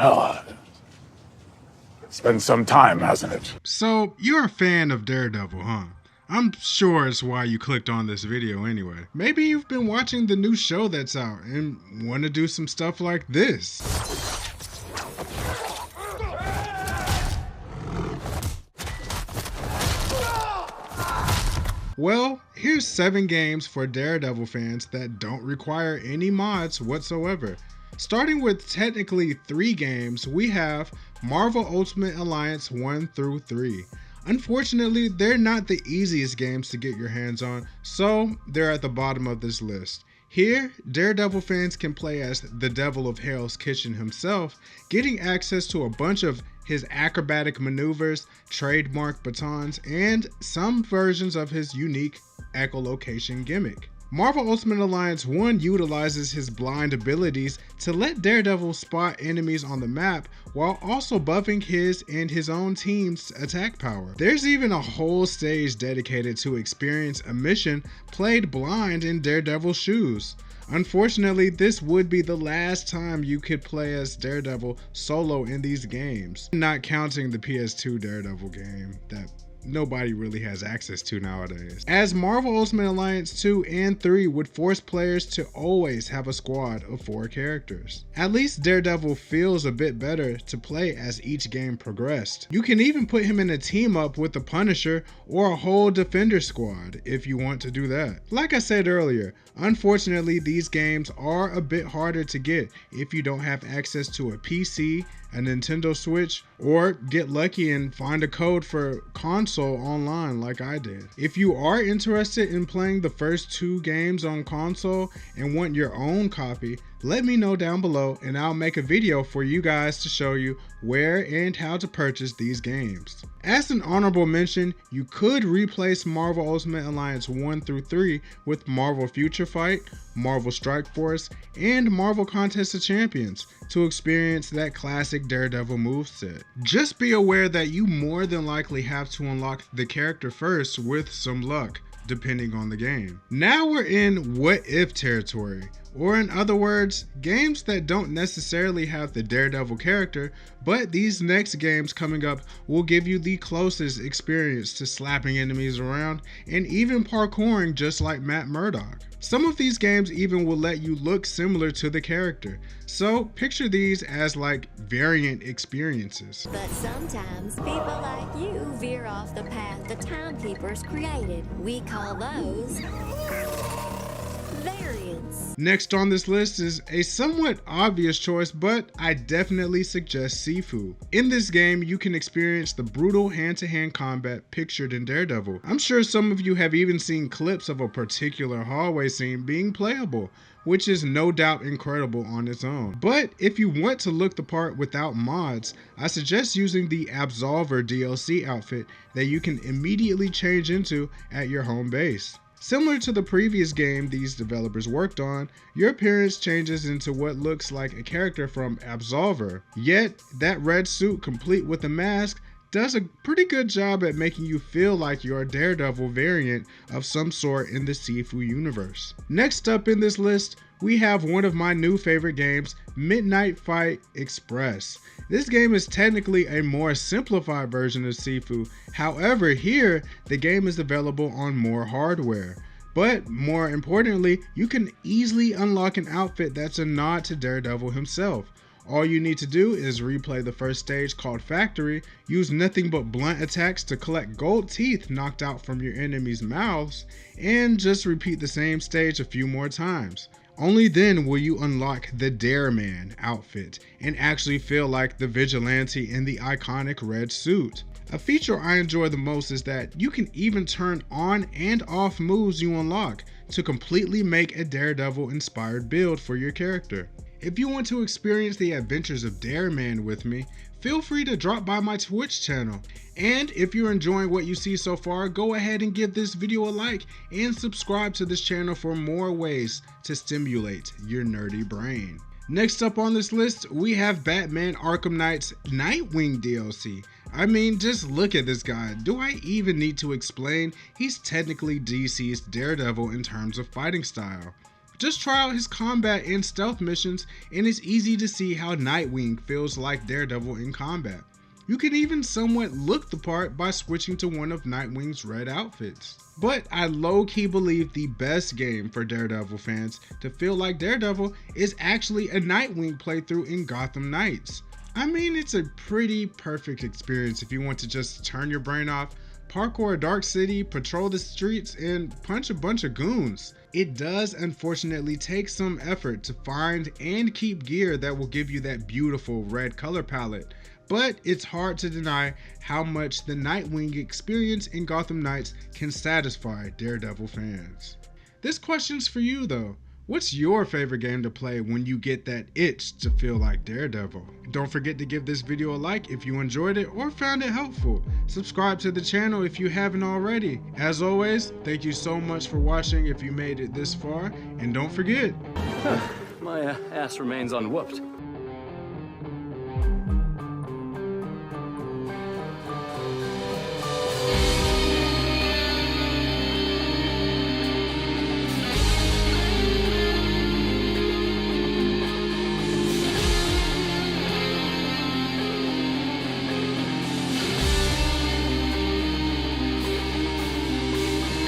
Well, it's been some time, hasn't it? So, you're a fan of Daredevil, huh? I'm sure it's why you clicked on this video anyway. Maybe you've been watching the new show that's out and want to do some stuff like this. Well, here's 7 games for Daredevil fans that don't require any mods whatsoever. Starting with technically 3 games, we have Marvel Ultimate Alliance 1 through 3. Unfortunately, they're not the easiest games to get your hands on, so they're at the bottom of this list. Here, Daredevil fans can play as the Devil of Hell's Kitchen himself, getting access to a bunch of his acrobatic maneuvers, trademark batons, and some versions of his unique echolocation gimmick. Marvel Ultimate Alliance 1 utilizes his blind abilities to let Daredevil spot enemies on the map while also buffing his and his own team's attack power. There's even a whole stage dedicated to experience a mission played blind in Daredevil's shoes. Unfortunately, this would be the last time you could play as Daredevil solo in these games, not counting the PS2 Daredevil game that nobody really has access to nowadays, as Marvel Ultimate Alliance 2 and 3 would force players to always have a squad of 4 characters. At least Daredevil feels a bit better to play as each game progressed. You can even put him in a team up with the Punisher or a whole Defender squad if you want to do that. Like I said earlier, unfortunately these games are a bit harder to get if you don't have access to a PC, a Nintendo Switch, or get lucky and find a code for console online like I did. If you are interested in playing the first 2 games on console and want your own copy, let me know down below and I'll make a video for you guys to show you where and how to purchase these games. As an honorable mention, you could replace Marvel Ultimate Alliance 1 through 3 with Marvel Future Fight, Marvel Strike Force, and Marvel Contest of Champions to experience that classic Daredevil moveset. Just be aware that you more than likely have to unlock the character first with some luck, depending on the game. Now we're in what if territory, or in other words, games that don't necessarily have the Daredevil character, but these next games coming up will give you the closest experience to slapping enemies around and even parkouring just like Matt Murdock. Some of these games even will let you look similar to the character, so picture these as like variant experiences. But sometimes people like you veer off the path the timekeepers created. We call those variants. Next on this list is a somewhat obvious choice, but I definitely suggest Sifu. In this game, you can experience the brutal hand-to-hand combat pictured in Daredevil. I'm sure some of you have even seen clips of a particular hallway scene being playable, which is no doubt incredible on its own. But if you want to look the part without mods, I suggest using the Absolver DLC outfit that you can immediately change into at your home base. Similar to the previous game these developers worked on, your appearance changes into what looks like a character from Absolver. Yet, that red suit complete with a mask does a pretty good job at making you feel like you're a Daredevil variant of some sort in the Sifu universe. Next up in this list, we have one of my new favorite games, Midnight Fight Express. This game is technically a more simplified version of Sifu. However, here, the game is available on more hardware. But more importantly, you can easily unlock an outfit that's a nod to Daredevil himself. All you need to do is replay the first stage called Factory, use nothing but blunt attacks to collect gold teeth knocked out from your enemies' mouths, and just repeat the same stage a few more times. Only then will you unlock the Dare Man outfit and actually feel like the vigilante in the iconic red suit. A feature I enjoy the most is that you can even turn on and off moves you unlock to completely make a Daredevil inspired build for your character. If you want to experience the adventures of Dare Man with me, feel free to drop by my Twitch channel. And if you're enjoying what you see so far, go ahead and give this video a like and subscribe to this channel for more ways to stimulate your nerdy brain. Next up on this list, we have Batman Arkham Knight's Nightwing DLC. I mean, just look at this guy. Do I even need to explain? He's technically DC's Daredevil in terms of fighting style. Just try out his combat and stealth missions, and it's easy to see how Nightwing feels like Daredevil in combat. You can even somewhat look the part by switching to one of Nightwing's red outfits. But I low-key believe the best game for Daredevil fans to feel like Daredevil is actually a Nightwing playthrough in Gotham Knights. I mean, it's a pretty perfect experience if you want to just turn your brain off, parkour a dark city, patrol the streets, and punch a bunch of goons. It does unfortunately take some effort to find and keep gear that will give you that beautiful red color palette, but it's hard to deny how much the Nightwing experience in Gotham Knights can satisfy Daredevil fans. This question's for you though. What's your favorite game to play when you get that itch to feel like Daredevil? Don't forget to give this video a like if you enjoyed it or found it helpful. Subscribe to the channel if you haven't already. As always, thank you so much for watching if you made it this far, and don't forget, My ass remains unwhooped.